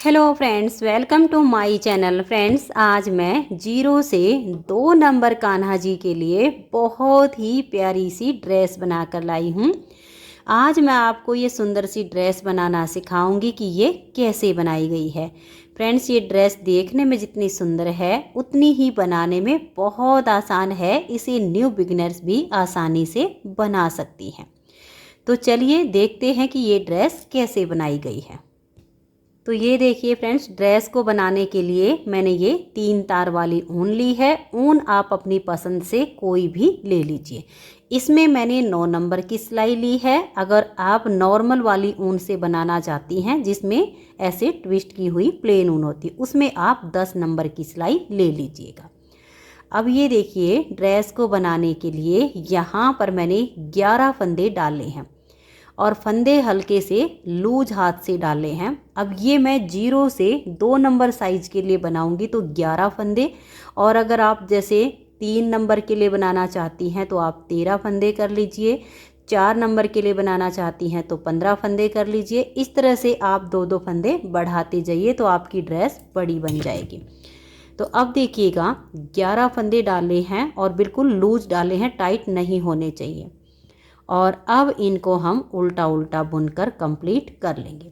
Hello friends, welcome to my channel. Friends, आज मैं 0 से 2 नंबर कान्हा जी के लिए बहुत ही प्यारी सी ड्रेस बनाकर लाई हूँ। आज मैं आपको ये सुंदर सी ड्रेस बनाना सिखाऊंगी कि ये कैसे बनाई गई है। फ्रेंड्स, ये ड्रेस देखने में जितनी सुंदर है उतनी ही बनाने में बहुत आसान है। इसे न्यू बिगिनर्स भी आसानी से बना सकती हैं। तो चलिए देखते हैं कि ये ड्रेस कैसे बनाई गई है। तो ये देखिए फ्रेंड्स, ड्रेस को बनाने के लिए मैंने ये 3 तार वाली ऊन ली है। ऊन आप अपनी पसंद से कोई भी ले लीजिए। इसमें मैंने 9 नंबर की सिलाई ली है। अगर आप नॉर्मल वाली ऊन से बनाना चाहती हैं जिसमें ऐसे ट्विस्ट की हुई प्लेन ऊन होती है, उसमें आप 10 नंबर की सिलाई ले लीजिएगा। अब ये देखिए, ड्रेस को बनाने के लिए यहाँ पर मैंने 11 फंदे डाले हैं और फंदे हल्के से लूज हाथ से डाले हैं। अब ये मैं 0 से 2 नंबर साइज के लिए बनाऊंगी तो 11 फंदे, और अगर आप जैसे 3 नंबर के लिए बनाना चाहती हैं तो आप 13 फंदे कर लीजिए। 4 नंबर के लिए बनाना चाहती हैं तो 15 फंदे कर लीजिए। इस तरह से आप 2-2 फंदे बढ़ाते जाइए तो आपकी ड्रेस बड़ी बन जाएगी। तो अब देखिएगा, 11 फंदे डाले हैं और बिल्कुल लूज डाले हैं, टाइट नहीं होने चाहिए। और अब इनको हम उल्टा उल्टा बुनकर कंप्लीट कर लेंगे।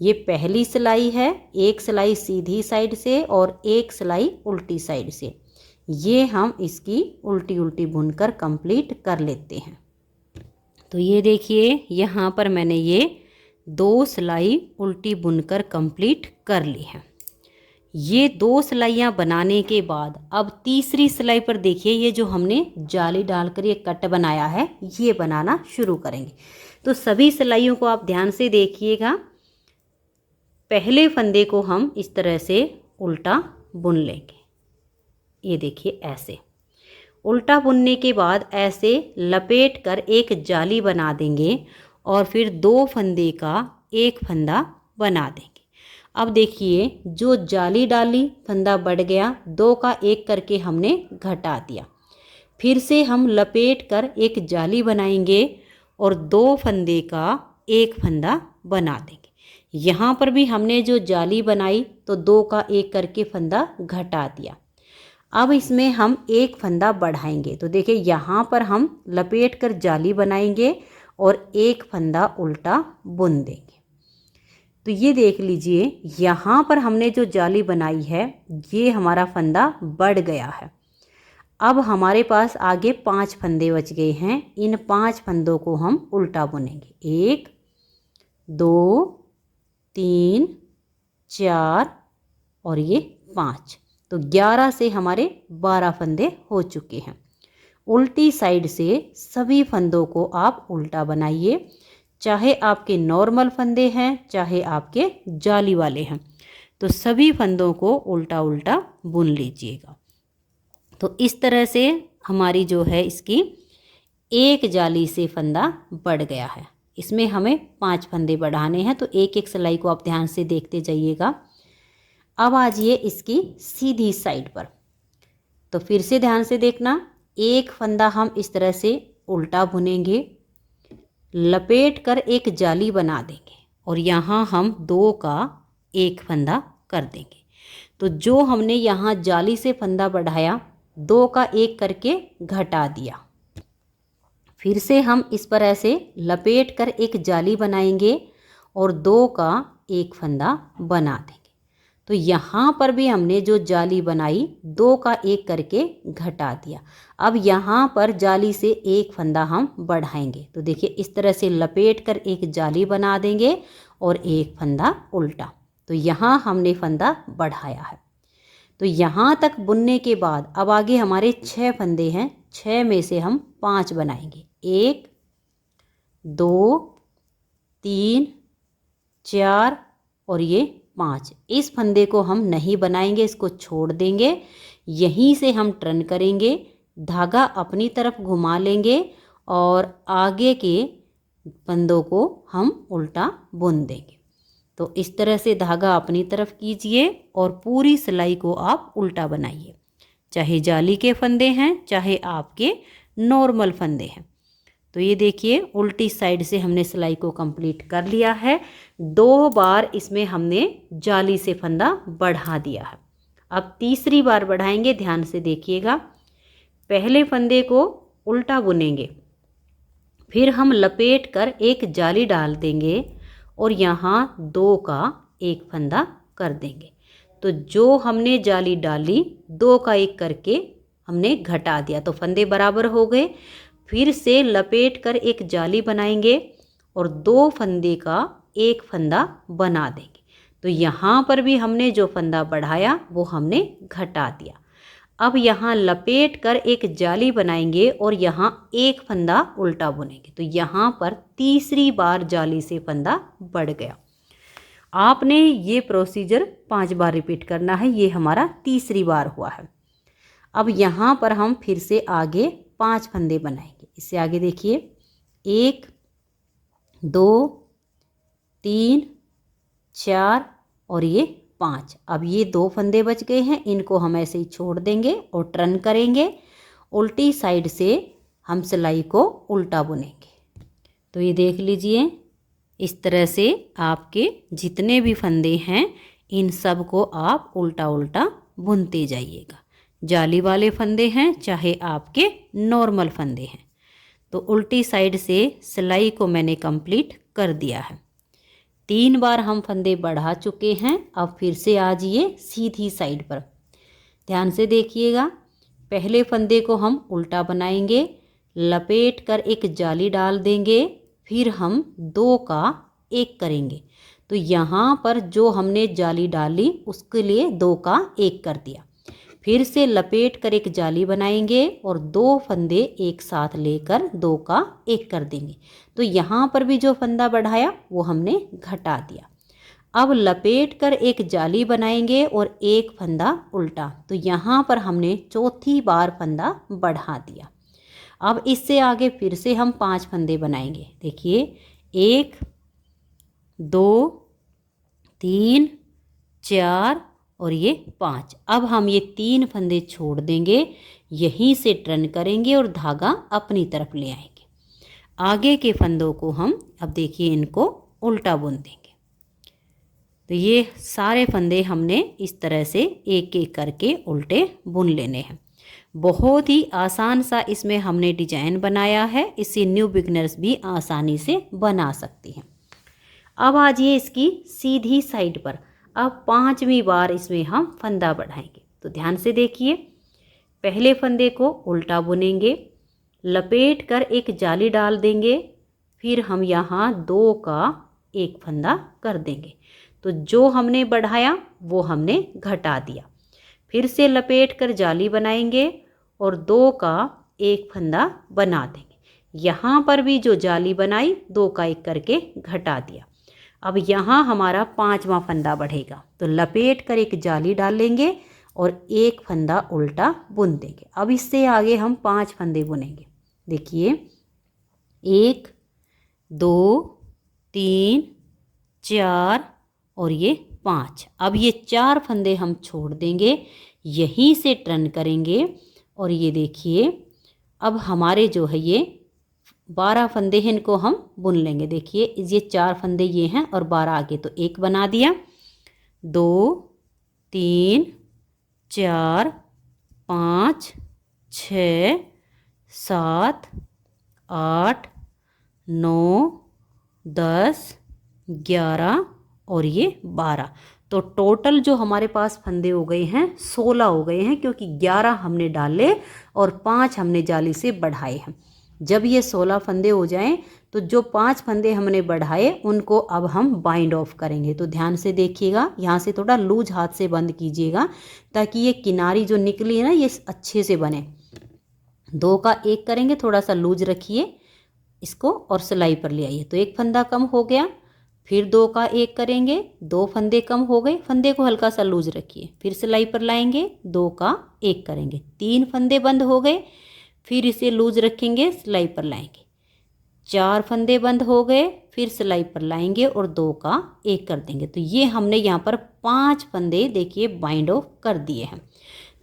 ये पहली सिलाई है, एक सिलाई सीधी साइड से और एक सिलाई उल्टी साइड से। ये हम इसकी उल्टी उल्टी बुनकर कंप्लीट कर लेते हैं। तो ये देखिए, यहाँ पर मैंने ये 2 सिलाई उल्टी बुनकर कंप्लीट कर ली है। ये 2 सिलाइयाँ बनाने के बाद अब तीसरी सिलाई पर देखिए, ये जो हमने जाली डालकर ये कट बनाया है ये बनाना शुरू करेंगे। तो सभी सिलाइयों को आप ध्यान से देखिएगा। पहले फंदे को हम इस तरह से उल्टा बुन लेंगे। ये देखिए, ऐसे उल्टा बुनने के बाद ऐसे लपेट कर एक जाली बना देंगे और फिर 2 फंदे का एक फंदा बना देंगे। अब देखिए, जो जाली डाली फंदा बढ़ गया, 2 का एक करके हमने घटा दिया। फिर से हम लपेट कर एक जाली बनाएंगे और 2 फंदे का एक फंदा बना देंगे। यहाँ पर भी हमने जो जाली बनाई तो 2 का एक करके फंदा घटा दिया। अब इसमें हम एक फंदा बढ़ाएंगे। तो देखिए, यहाँ पर हम लपेट कर जाली बनाएंगे और एक फंदा उल्टा बुन देंगे। तो ये देख लीजिए, यहाँ पर हमने जो जाली बनाई है ये हमारा फंदा बढ़ गया है। अब हमारे पास आगे 5 फंदे बच गए हैं। इन 5 फंदों को हम उल्टा बुनेंगे। 1 2 3 4 और ये 5। तो 11 से हमारे 12 फंदे हो चुके हैं। उल्टी साइड से सभी फंदों को आप उल्टा बनाइए, चाहे आपके नॉर्मल फंदे हैं चाहे आपके जाली वाले हैं। तो सभी फंदों को उल्टा उल्टा बुन लीजिएगा। तो इस तरह से हमारी जो है इसकी एक जाली से फंदा बढ़ गया है। इसमें हमें 5 फंदे बढ़ाने हैं, तो एक एक सिलाई को आप ध्यान से देखते जाइएगा। अब आ जाइए इसकी सीधी साइड पर। तो फिर से ध्यान से देखना, एक फंदा हम इस तरह से उल्टा बुनेंगे, लपेट कर एक जाली बना देंगे और यहाँ हम 2 का एक फंदा कर देंगे। तो जो हमने यहाँ जाली से फंदा बढ़ाया, 2 का एक करके घटा दिया। फिर से हम इस पर ऐसे लपेट कर एक जाली बनाएंगे और 2 का एक फंदा बना देंगे। तो यहाँ पर भी हमने जो जाली बनाई 2 का एक करके घटा दिया। अब यहाँ पर जाली से एक फंदा हम बढ़ाएंगे। तो देखिए, इस तरह से लपेट कर एक जाली बना देंगे और एक फंदा उल्टा। तो यहाँ हमने फंदा बढ़ाया है। तो यहाँ तक बुनने के बाद अब आगे हमारे 6 फंदे हैं। 6 में से हम 5 बनाएंगे। 1 2 3 4 और ये 5। इस फंदे को हम नहीं बनाएंगे, इसको छोड़ देंगे। यहीं से हम टर्न करेंगे, धागा अपनी तरफ घुमा लेंगे और आगे के फंदों को हम उल्टा बुन देंगे। तो इस तरह से धागा अपनी तरफ कीजिए और पूरी सिलाई को आप उल्टा बनाइए, चाहे जाली के फंदे हैं चाहे आपके नॉर्मल फंदे हैं। तो ये देखिए उल्टी साइड से हमने सिलाई को कंप्लीट कर लिया है। 2 बार इसमें हमने जाली से फंदा बढ़ा दिया है। अब तीसरी बार बढ़ाएंगे, ध्यान से देखिएगा। पहले फंदे को उल्टा बुनेंगे, फिर हम लपेट कर एक जाली डाल देंगे और यहाँ 2 का एक फंदा कर देंगे। तो जो हमने जाली डाली 2 का एक करके हमने घटा दिया, तो फंदे बराबर हो गए। फिर से लपेट कर एक जाली बनाएंगे और 2 फंदे का एक फंदा बना देंगे। तो यहाँ पर भी हमने जो फंदा बढ़ाया वो हमने घटा दिया। अब यहाँ लपेट कर एक जाली बनाएंगे और यहाँ एक फंदा उल्टा बुनेंगे। तो यहाँ पर तीसरी बार जाली से फंदा बढ़ गया। आपने ये प्रोसीजर 5 बार रिपीट करना है। ये हमारा तीसरी बार हुआ है। अब यहाँ पर हम फिर से आगे 5 फंदे बनाएंगे। इससे आगे देखिए 1 2 3 4 और ये 5। अब ये 2 फंदे बच गए हैं, इनको हम ऐसे ही छोड़ देंगे और टर्न करेंगे। उल्टी साइड से हम सिलाई को उल्टा बुनेंगे। तो ये देख लीजिए, इस तरह से आपके जितने भी फंदे हैं इन सब को आप उल्टा उल्टा बुनते जाइएगा। जाली वाले फंदे हैं चाहे आपके नॉर्मल फंदे हैं। तो उल्टी साइड से सिलाई को मैंने कंप्लीट कर दिया है। 3 बार हम फंदे बढ़ा चुके हैं। अब फिर से आ जाइए सीधी साइड पर, ध्यान से देखिएगा। पहले फंदे को हम उल्टा बनाएंगे, लपेट कर एक जाली डाल देंगे, फिर हम 2 का एक करेंगे। तो यहाँ पर जो हमने जाली डाली उसके लिए 2 का एक कर दिया। फिर से लपेट कर एक जाली बनाएंगे और 2 फंदे एक साथ लेकर 2 का एक कर देंगे। तो यहाँ पर भी जो फंदा बढ़ाया वो हमने घटा दिया। अब लपेट कर एक जाली बनाएंगे और एक फंदा उल्टा। तो यहाँ पर हमने चौथी बार फंदा बढ़ा दिया। अब इससे आगे फिर से हम 5 फंदे बनाएंगे। देखिए 1 2 3 4 और ये 5। अब हम ये 3 फंदे छोड़ देंगे, यहीं से टर्न करेंगे और धागा अपनी तरफ ले आएंगे। आगे के फंदों को हम अब देखिए इनको उल्टा बुन देंगे। तो ये सारे फंदे हमने इस तरह से एक एक करके उल्टे बुन लेने हैं। बहुत ही आसान सा इसमें हमने डिजाइन बनाया है, इसे न्यू बिगनर्स भी आसानी से बना सकती हैं। अब आ जाइए इसकी सीधी साइड पर। अब 5वीं बार इसमें हम फंदा बढ़ाएंगे। तो ध्यान से देखिए, पहले फंदे को उल्टा बुनेंगे, लपेट कर एक जाली डाल देंगे, फिर हम यहाँ 2 का एक फंदा कर देंगे। तो जो हमने बढ़ाया वो हमने घटा दिया। फिर से लपेट कर जाली बनाएंगे और 2 का एक फंदा बना देंगे। यहाँ पर भी जो जाली बनाई 2 का एक करके घटा दिया। अब यहाँ हमारा 5वां फंदा बढ़ेगा। तो लपेट कर एक जाली डालेंगे और एक फंदा उल्टा बुन देंगे। अब इससे आगे हम 5 फंदे बुनेंगे। देखिए 1 2 3 4 और ये 5। अब ये 4 फंदे हम छोड़ देंगे, यहीं से टर्न करेंगे और ये देखिए अब हमारे जो है ये 12 फंदे हैं, इनको हम बुन लेंगे। देखिए ये 4 फंदे ये हैं और 12 आगे, तो एक बना दिया। 2 3 4 5 6 7 8 9 10 11 और ये 12। तो टोटल जो हमारे पास फंदे हो गए हैं 16 हो गए हैं, क्योंकि 11 हमने डाले और 5 हमने जाली से बढ़ाए हैं। जब ये 16 फंदे हो जाएं तो जो 5 फंदे हमने बढ़ाए उनको अब हम बाइंड ऑफ करेंगे। तो ध्यान से देखिएगा, यहाँ से थोड़ा लूज हाथ से बंद कीजिएगा ताकि ये किनारी जो निकली है ना ये अच्छे से बने। 2 का एक करेंगे, थोड़ा सा लूज रखिए इसको और सिलाई पर ले आइए। तो एक फंदा कम हो गया, फिर 2 का एक करेंगे, 2 फंदे कम हो गए, फंदे को हल्का सा लूज रखिए, फिर सिलाई पर लाएंगे, 2 का एक करेंगे, 3 फंदे बंद हो गए, फिर इसे लूज रखेंगे, सिलाई पर लाएंगे, 4 फंदे बंद हो गए, फिर सिलाई पर लाएंगे और 2 का एक कर देंगे। तो ये हमने यहाँ पर 5 फंदे देखिए बाइंड ऑफ कर दिए हैं।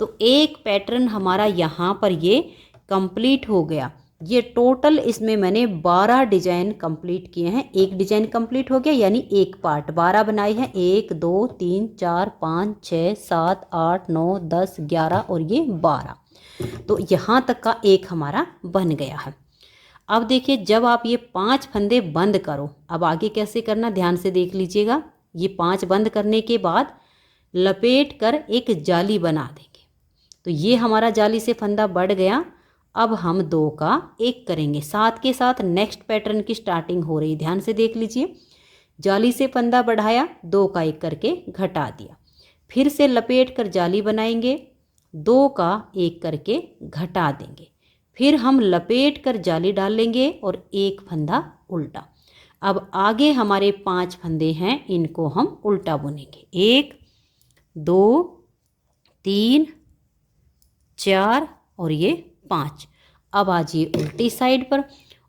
तो एक पैटर्न हमारा यहाँ पर ये कंप्लीट हो गया। ये टोटल इसमें मैंने 12 डिजाइन कंप्लीट किए हैं। एक डिजाइन कंप्लीट हो गया यानी एक पार्ट, 12 बनाए हैं, 1 2 3 4 5 6 7 8 9 10 11 और ये 12। तो यहाँ तक का एक हमारा बन गया है। अब देखिए जब आप ये 5 फंदे बंद करो, अब आगे कैसे करना ध्यान से देख लीजिएगा। ये 5 बंद करने के बाद लपेट कर एक जाली बना देंगे। तो ये हमारा जाली से फंदा बढ़ गया। अब हम 2 का 1 करेंगे, साथ के साथ नेक्स्ट पैटर्न की स्टार्टिंग हो रही, ध्यान से देख लीजिए। जाली से फंदा बढ़ाया, 2 का 1 करके घटा दिया, फिर से लपेट कर जाली बनाएंगे, 2 का 1 करके घटा देंगे, फिर हम लपेट कर जाली डाल लेंगे और 1 फंदा उल्टा। अब आगे हमारे 5 फंदे हैं, इनको हम उल्टा बुनेंगे। 1 2 3 4 और ये 5। अब आ जाइए उल्टी साइड पर।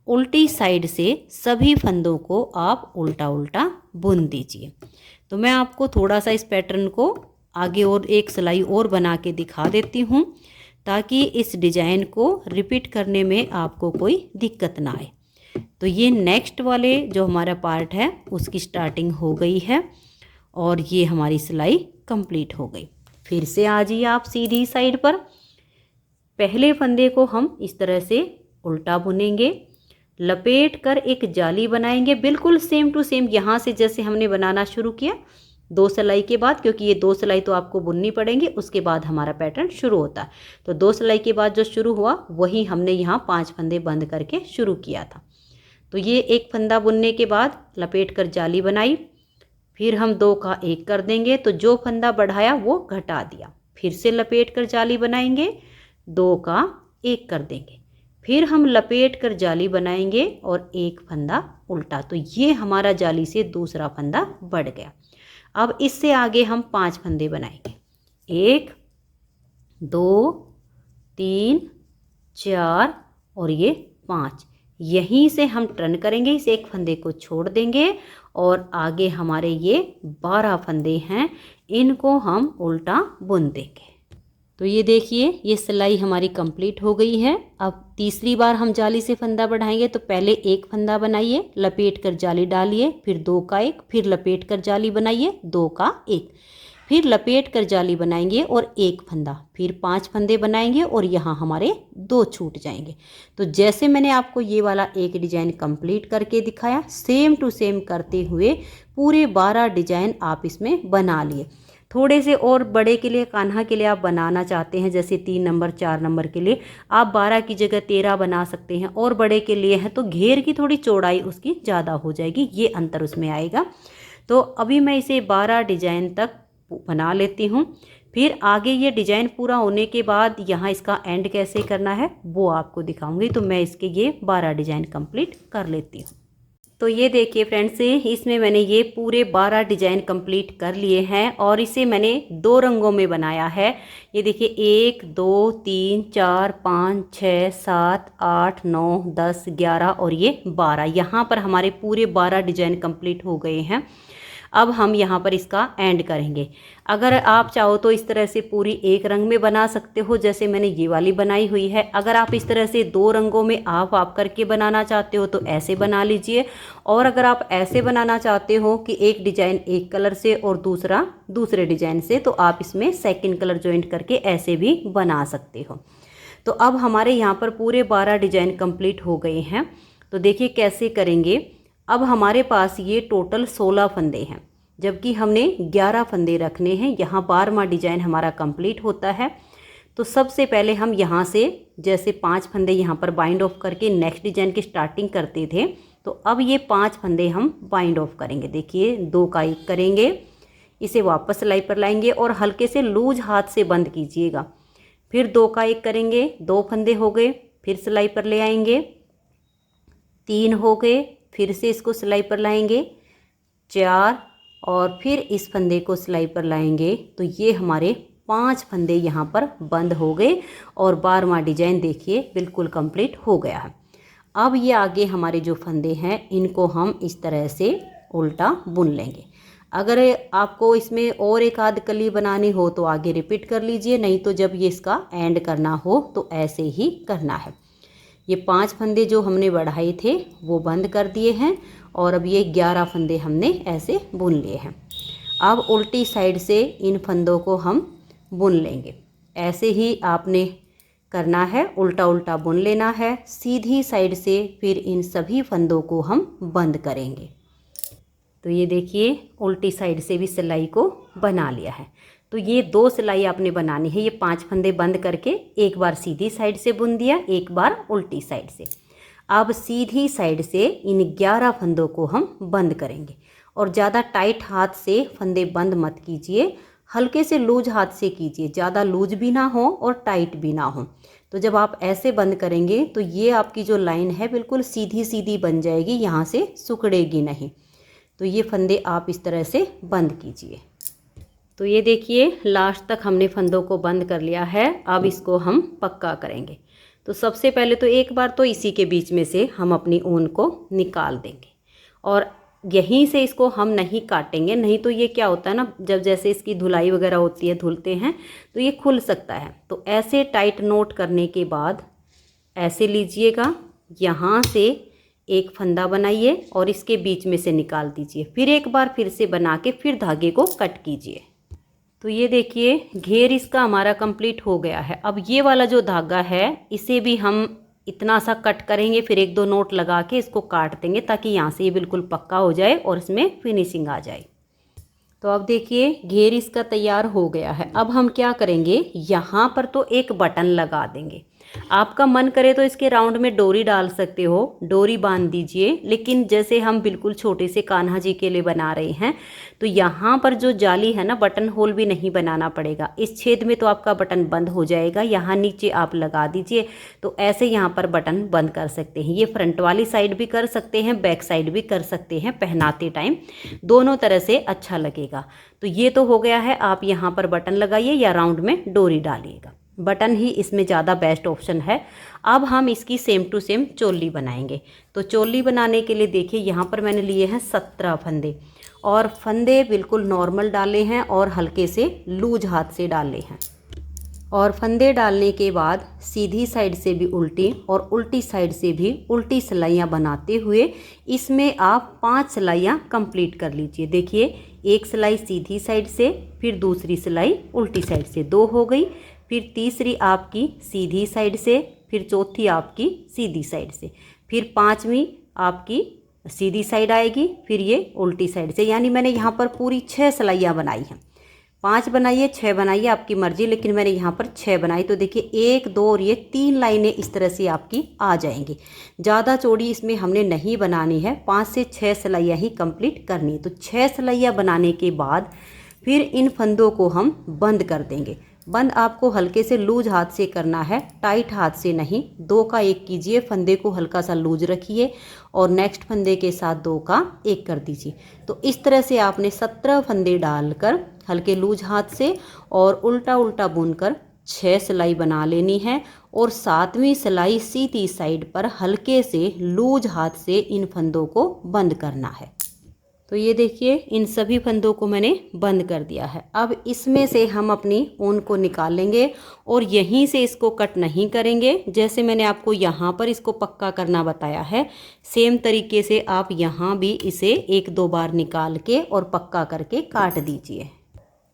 उल्टी साइड से सभी फंदों को आप उल्टा उल्टा बुन दीजिए। तो मैं आपको थोड़ा सा इस पैटर्न को आगे और एक सिलाई और बना के दिखा देती हूँ, ताकि इस डिजाइन को रिपीट करने में आपको कोई दिक्कत ना आए। तो ये नेक्स्ट वाले जो हमारा पार्ट है उसकी स्टार्टिंग हो गई है और ये हमारी सिलाई कंप्लीट हो गई। फिर से आ जाइए आप सीधी साइड पर। पहले फंदे को हम इस तरह से उल्टा बुनेंगे, लपेट कर एक जाली बनाएंगे, बिल्कुल सेम टू सेम यहाँ से जैसे हमने बनाना शुरू किया 2 सिलाई के बाद, क्योंकि ये 2 सिलाई तो आपको बुननी पड़ेंगी, उसके बाद हमारा पैटर्न शुरू होता है। तो 2 सिलाई के बाद जो शुरू हुआ वही हमने यहाँ 5 फंदे बंद करके शुरू किया था। तो ये एक फंदा बुनने के बाद लपेट कर जाली बनाई, फिर हम 2 का 1 कर देंगे, तो जो फंदा बढ़ाया वो घटा दिया, फिर से लपेट कर जाली बनाएंगे, 2 का 1 कर देंगे, फिर हम लपेट कर जाली बनाएंगे और 1 फंदा उल्टा। तो ये हमारा जाली से दूसरा फंदा बढ़ गया। अब इससे आगे हम 5 फंदे बनाएंगे, 1 2 3 4 और ये 5। यहीं से हम टर्न करेंगे, इस एक फंदे को छोड़ देंगे और आगे हमारे ये 12 फंदे हैं, इनको हम उल्टा बुन देंगे। तो ये देखिए ये सिलाई हमारी कंप्लीट हो गई है। अब तीसरी बार हम जाली से फंदा बढ़ाएंगे, तो पहले 1 फंदा बनाइए, लपेट कर जाली डालिए, फिर 2 का 1, फिर लपेट कर जाली बनाइए, 2 का 1, फिर लपेट कर जाली बनाएंगे और 1 फंदा, फिर 5 फंदे बनाएंगे और यहाँ हमारे 2 छूट जाएंगे। तो जैसे मैंने आपको ये वाला एक डिजाइन कंप्लीट करके दिखाया, सेम टू सेम करते हुए पूरे 12 डिजाइन आप इसमें बना लिए। थोड़े से और बड़े के लिए, कान्हा के लिए आप बनाना चाहते हैं, जैसे 3 नंबर 4 नंबर के लिए आप 12 की जगह 13 बना सकते हैं, और बड़े के लिए है तो घेर की थोड़ी चौड़ाई उसकी ज़्यादा हो जाएगी, ये अंतर उसमें आएगा। तो अभी मैं इसे 12 डिजाइन तक बना लेती हूँ, फिर आगे ये डिजाइन पूरा होने के बाद यहाँ इसका एंड कैसे करना है वो आपको दिखाऊंगी। तो मैं इसके ये 12 डिजाइन कंप्लीट कर लेती हूँ। तो ये देखिए फ्रेंड्स, इसमें मैंने ये पूरे 12 डिजाइन कंप्लीट कर लिए हैं और इसे मैंने 2 रंगों में बनाया है। ये देखिए 1 2 3 4 5 6 7 8 9 10 11 और ये 12। यहाँ पर हमारे पूरे 12 डिजाइन कंप्लीट हो गए हैं। अब हम यहाँ पर इसका एंड करेंगे। अगर आप चाहो तो इस तरह से पूरी एक रंग में बना सकते हो, जैसे मैंने ये वाली बनाई हुई है। अगर आप इस तरह से 2 रंगों में आप करके बनाना चाहते हो तो ऐसे बना लीजिए, और अगर आप ऐसे बनाना चाहते हो कि एक डिजाइन एक कलर से और दूसरा दूसरे डिजाइन से, तो आप इसमें सेकंड कलर ज्वाइंट करके ऐसे भी बना सकते हो। तो अब हमारे यहाँ पर पूरे 12 डिजाइन कंप्लीट हो गए हैं। तो देखिए कैसे करेंगे। अब हमारे पास ये टोटल 16 फंदे हैं, जबकि हमने 11 फंदे रखने हैं। यहाँ 12वां डिजाइन हमारा कंप्लीट होता है। तो सबसे पहले हम यहाँ से जैसे 5 फंदे यहाँ पर बाइंड ऑफ करके नेक्स्ट डिजाइन की स्टार्टिंग करते थे, तो अब ये 5 फंदे हम बाइंड ऑफ करेंगे। देखिए 2 का 1 करेंगे, इसे वापस सिलाई पर लाएंगे और हल्के से लूज हाथ से बंद कीजिएगा। फिर 2 का 1 करेंगे, 2 फंदे हो गए, फिर सिलाई पर ले आएंगे, 3 हो गए, फिर से इसको सिलाई पर लाएंगे, 4 और फिर इस फंदे को सिलाई पर लाएंगे। तो ये हमारे 5 फंदे यहाँ पर बंद हो गए और 12वां डिजाइन देखिए बिल्कुल कंप्लीट हो गया है। अब ये आगे हमारे जो फंदे हैं इनको हम इस तरह से उल्टा बुन लेंगे। अगर आपको इसमें और एक आध कली बनानी हो तो आगे रिपीट कर लीजिए, नहीं तो जब ये इसका एंड करना हो तो ऐसे ही करना है। ये 5 फंदे जो हमने बढ़ाए थे वो बंद कर दिए हैं और अब ये 11 फंदे हमने ऐसे बुन लिए हैं। अब उल्टी साइड से इन फंदों को हम बुन लेंगे। ऐसे ही आपने करना है, उल्टा उल्टा बुन लेना है। सीधी साइड से फिर इन सभी फंदों को हम बंद करेंगे। तो ये देखिए उल्टी साइड से भी सिलाई को बना लिया है। तो ये 2 सिलाई आपने बनानी है। ये 5 फंदे बंद करके एक बार सीधी साइड से बुन दिया, एक बार उल्टी साइड से। अब सीधी साइड से इन 11 फंदों को हम बंद करेंगे और ज़्यादा टाइट हाथ से फंदे बंद मत कीजिए, हल्के से लूज हाथ से कीजिए। ज़्यादा लूज भी ना हो और टाइट भी ना हो। तो जब आप ऐसे बंद करेंगे तो ये आपकी जो लाइन है बिल्कुल सीधी सीधी बन जाएगी, यहाँ से सिकुड़ेगी नहीं। तो ये फंदे आप इस तरह से बंद कीजिए। तो ये देखिए लास्ट तक हमने फंदों को बंद कर लिया है। अब इसको हम पक्का करेंगे। तो सबसे पहले तो एक बार तो इसी के बीच में से हम अपनी ऊन को निकाल देंगे और यहीं से इसको हम नहीं काटेंगे, नहीं तो ये क्या होता है ना, जब जैसे इसकी धुलाई वगैरह होती है, धुलते हैं तो ये खुल सकता है। तो ऐसे टाइट नोट करने के बाद ऐसे लीजिएगा, यहाँ से एक फंदा बनाइए और इसके बीच में से निकाल दीजिए। फिर एक बार फिर से बना के फिर धागे को कट कीजिए। तो ये देखिए घेर इसका हमारा कंप्लीट हो गया है। अब ये वाला जो धागा है इसे भी हम इतना सा कट करेंगे, फिर 1-2 नोट लगा के इसको काट देंगे ताकि यहाँ से ये बिल्कुल पक्का हो जाए और इसमें फिनिशिंग आ जाए। तो अब देखिए घेर इसका तैयार हो गया है। अब हम क्या करेंगे, यहाँ पर तो एक बटन लगा देंगे। आपका मन करे तो इसके राउंड में डोरी डाल सकते हो, डोरी बांध दीजिए। लेकिन जैसे हम बिल्कुल छोटे से कान्हा जी के लिए बना रहे हैं तो यहाँ पर जो जाली है ना, बटन होल भी नहीं बनाना पड़ेगा। इस छेद में तो आपका बटन बंद हो जाएगा, यहाँ नीचे आप लगा दीजिए। तो ऐसे यहाँ पर बटन बंद कर सकते हैं। ये फ्रंट वाली साइड भी कर सकते हैं, बैक साइड भी कर सकते हैं, पहनाते टाइम दोनों तरह से अच्छा लगेगा। तो ये तो हो गया है। आप यहाँ पर बटन लगाइए या राउंड में डोरी डालिएगा। बटन ही इसमें ज़्यादा बेस्ट ऑप्शन है। अब हम इसकी सेम टू सेम चोली बनाएंगे। तो चोली बनाने के लिए देखिए यहाँ पर मैंने लिए हैं 17 फंदे और फंदे बिल्कुल नॉर्मल डाले हैं और हल्के से लूज हाथ से डाले हैं। और फंदे डालने के बाद सीधी साइड से भी उल्टी और उल्टी साइड से भी उल्टी सिलाइयाँ बनाते हुए इसमें आप 5 सिलाइयाँ कंप्लीट कर लीजिए। देखिए एक सिलाई सीधी साइड से, फिर दूसरी सिलाई उल्टी साइड से, 2 हो गई। फिर तीसरी आपकी सीधी साइड से, फिर चौथी आपकी सीधी साइड से, फिर 5वीं आपकी सीधी साइड आएगी, फिर ये उल्टी साइड से। यानी मैंने यहाँ पर पूरी 6 सिलाइयाँ बनाई हैं। 5 बनाइए, 6 बनाइए, आपकी मर्जी, लेकिन मैंने यहाँ पर 6 बनाई। तो देखिए 1, 2 और ये 3 लाइनें इस तरह से आपकी आ जाएंगी। ज़्यादा चौड़ी इसमें हमने नहीं बनानी है, 5 से 6 सिलाइयाँ ही कंप्लीट करनी है। तो 6 सिलाइयाँ बनाने के बाद फिर इन फंदों को हम बंद कर देंगे। बंद आपको हल्के से लूज हाथ से करना है, टाइट हाथ से नहीं। 2 का 1 कीजिए, फंदे को हल्का सा लूज रखिए और नेक्स्ट फंदे के साथ 2 का 1 कर दीजिए। तो इस तरह से आपने 17 फंदे डालकर हल्के लूज हाथ से और उल्टा उल्टा बुनकर 6 सिलाई बना लेनी है और 7वीं सिलाई सीधी साइड पर हल्के से लूज हाथ से इन फंदों को बंद करना है। तो ये देखिए इन सभी फंदों को मैंने बंद कर दिया है। अब इसमें से हम अपनी ऊन को निकाल लेंगे और यहीं से इसको कट नहीं करेंगे। जैसे मैंने आपको यहाँ पर इसको पक्का करना बताया है, सेम तरीके से आप यहाँ भी इसे 1-2 बार निकाल के और पक्का करके काट दीजिए।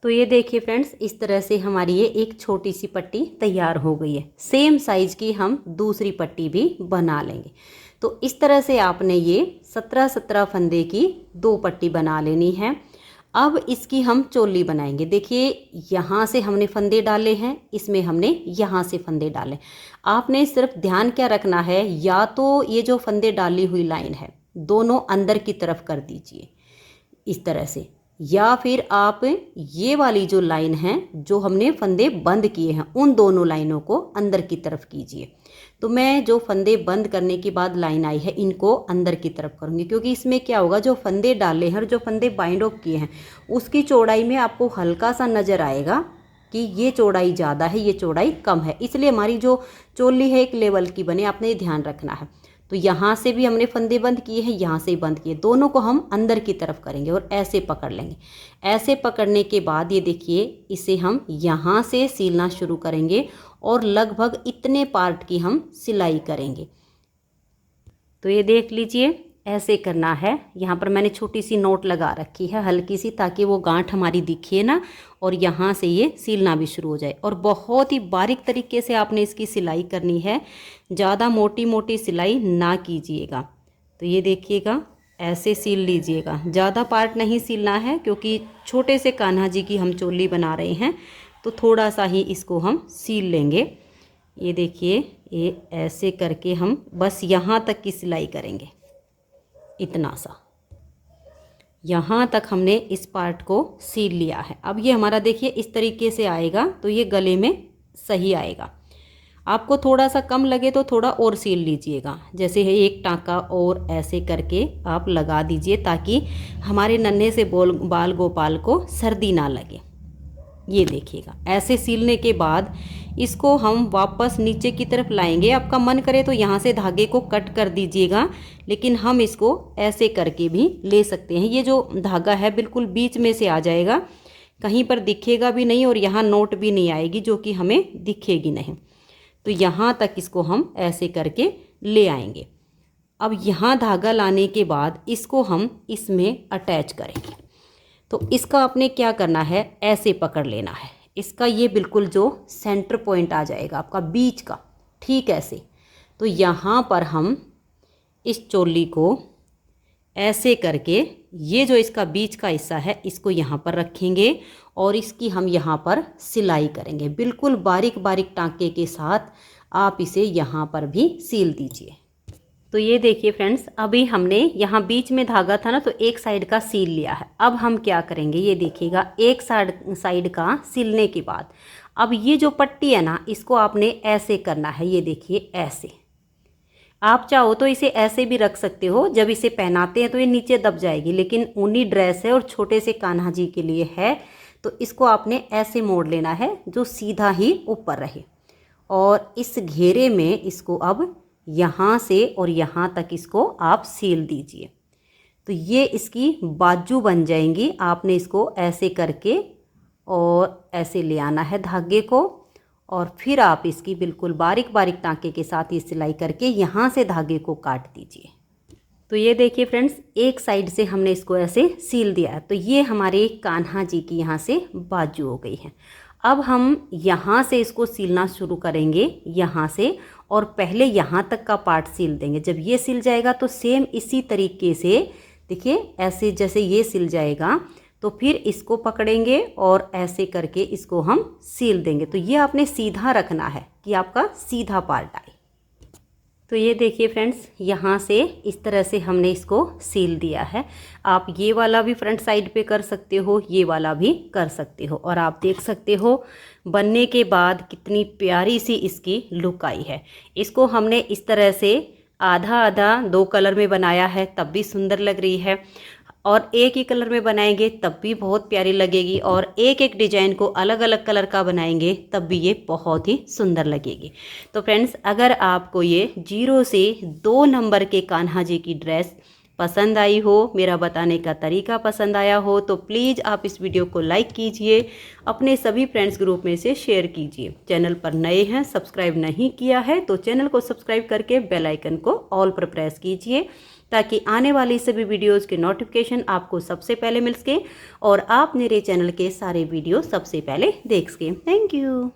तो ये देखिए फ्रेंड्स, इस तरह से हमारी ये एक छोटी सी पट्टी तैयार हो गई है। सेम साइज़ की हम दूसरी पट्टी भी बना लेंगे। तो इस तरह से आपने ये 17-17 फंदे की 2 पट्टी बना लेनी है। अब इसकी हम चोली बनाएंगे। देखिए यहाँ से हमने फंदे डाले हैं, इसमें हमने यहाँ से फंदे डाले। आपने सिर्फ ध्यान क्या रखना है, या तो ये जो फंदे डाली हुई लाइन है दोनों अंदर की तरफ कर दीजिए इस तरह से, या फिर आप ये वाली जो लाइन है जो हमने फंदे बंद किए हैं उन दोनों लाइनों को अंदर की तरफ कीजिए। तो मैं जो फंदे बंद करने के बाद लाइन आई है इनको अंदर की तरफ करूँगी, क्योंकि इसमें क्या होगा, जो फंदे डाले हैं और जो फंदे बाइंड ऑफ किए हैं उसकी चौड़ाई में आपको हल्का सा नज़र आएगा कि ये चौड़ाई ज़्यादा है, ये चौड़ाई कम है। इसलिए हमारी जो चोली है एक लेवल की बने, आपने ये ध्यान रखना है। तो यहाँ से भी हमने फंदे बंद किए हैं, यहाँ से बंद किए, दोनों को हम अंदर की तरफ करेंगे और ऐसे पकड़ लेंगे। ऐसे पकड़ने के बाद ये देखिए इसे हम यहाँ से सिलना शुरू करेंगे और लगभग इतने पार्ट की हम सिलाई करेंगे। तो ये देख लीजिए ऐसे करना है। यहाँ पर मैंने छोटी सी नोट लगा रखी है हल्की सी, ताकि वो गांठ हमारी दिखे ना और यहाँ से ये सीलना भी शुरू हो जाए। और बहुत ही बारीक तरीके से आपने इसकी सिलाई करनी है, ज़्यादा मोटी मोटी सिलाई ना कीजिएगा। तो ये देखिएगा ऐसे सील लीजिएगा, ज़्यादा पार्ट नहीं सीलना है क्योंकि छोटे से कान्हा जी की हम चोली बना रहे हैं, तो थोड़ा सा ही इसको हम सील लेंगे। ये देखिए ये ऐसे करके हम बस यहाँ तक की सिलाई करेंगे, इतना सा यहाँ तक हमने इस पार्ट को सील लिया है। अब ये हमारा देखिए इस तरीके से आएगा, तो ये गले में सही आएगा। आपको थोड़ा सा कम लगे तो थोड़ा और सील लीजिएगा, जैसे है एक टाँका और ऐसे करके आप लगा दीजिए, ताकि हमारे नन्हे से बाल गोपाल को सर्दी ना लगे। ये देखिएगा ऐसे सीलने के बाद इसको हम वापस नीचे की तरफ लाएंगे। आपका मन करे तो यहाँ से धागे को कट कर दीजिएगा, लेकिन हम इसको ऐसे करके भी ले सकते हैं। ये जो धागा है बिल्कुल बीच में से आ जाएगा, कहीं पर दिखेगा भी नहीं और यहाँ नोट भी नहीं आएगी जो कि हमें दिखेगी नहीं। तो यहाँ तक इसको हम ऐसे करके ले आएंगे। अब यहाँ धागा लाने के बाद इसको हम इसमें अटैच करेंगे। तो इसका आपने क्या करना है, ऐसे पकड़ लेना है इसका, ये बिल्कुल जो सेंटर पॉइंट आ जाएगा आपका बीच का, ठीक ऐसे। तो यहाँ पर हम इस चोली को ऐसे करके ये जो इसका बीच का हिस्सा है इसको यहाँ पर रखेंगे और इसकी हम यहाँ पर सिलाई करेंगे। बिल्कुल बारीक बारीक टाँके के साथ आप इसे यहाँ पर भी सील दीजिए। तो ये देखिए फ्रेंड्स, अभी हमने यहाँ बीच में धागा था ना, तो एक साइड का सील लिया है। अब हम क्या करेंगे, ये देखिएगा एक साइड का सिलने के बाद अब ये जो पट्टी है ना, इसको आपने ऐसे करना है। ये देखिए ऐसे, आप चाहो तो इसे ऐसे भी रख सकते हो, जब इसे पहनाते हैं तो ये नीचे दब जाएगी, लेकिन ऊनी ड्रेस है और छोटे से कान्हा जी के लिए है, तो इसको आपने ऐसे मोड़ लेना है जो सीधा ही ऊपर रहे। और इस घेरे में इसको अब यहाँ से और यहाँ तक इसको आप सील दीजिए। तो ये इसकी बाजू बन जाएंगी। आपने इसको ऐसे करके और ऐसे ले आना है धागे को, और फिर आप इसकी बिल्कुल बारीक बारीक टाँके के साथ ये सिलाई करके यहाँ से धागे को काट दीजिए। तो ये देखिए फ्रेंड्स, एक साइड से हमने इसको ऐसे सील दिया है। तो ये हमारे कान्हा जी की यहाँ से बाजू हो गई है। अब हम यहाँ से इसको सीलना शुरू करेंगे यहाँ से, और पहले यहाँ तक का पार्ट सील देंगे। जब ये सिल जाएगा तो सेम इसी तरीके से देखिए ऐसे जैसे ये सिल जाएगा, तो फिर इसको पकड़ेंगे और ऐसे करके इसको हम सील देंगे। तो ये आपने सीधा रखना है कि आपका सीधा पार्ट आए। तो ये देखिए फ्रेंड्स, यहाँ से इस तरह से हमने इसको सील दिया है। आप ये वाला भी फ्रंट साइड पे कर सकते हो, ये वाला भी कर सकते हो, और आप देख सकते हो बनने के बाद कितनी प्यारी सी इसकी लुक आई है। इसको हमने इस तरह से आधा आधा 2 कलर में बनाया है, तब भी सुंदर लग रही है, और एक ही कलर में बनाएंगे तब भी बहुत प्यारी लगेगी, और एक एक डिजाइन को अलग अलग कलर का बनाएंगे तब भी ये बहुत ही सुंदर लगेगी। तो फ्रेंड्स, अगर आपको ये 0 से 2 नंबर के कान्हा जी की ड्रेस पसंद आई हो, मेरा बताने का तरीका पसंद आया हो, तो प्लीज़ आप इस वीडियो को लाइक कीजिए, अपने सभी फ्रेंड्स ग्रुप में से शेयर कीजिए। चैनल पर नए हैं, सब्सक्राइब नहीं किया है तो चैनल को सब्सक्राइब करके बेल आइकन को ऑल पर प्रेस कीजिए, ताकि आने वाली सभी वीडियोज़ के नोटिफिकेशन आपको सबसे पहले मिल सके और आप मेरे चैनल के सारे वीडियो सबसे पहले देख सकें। Thank you.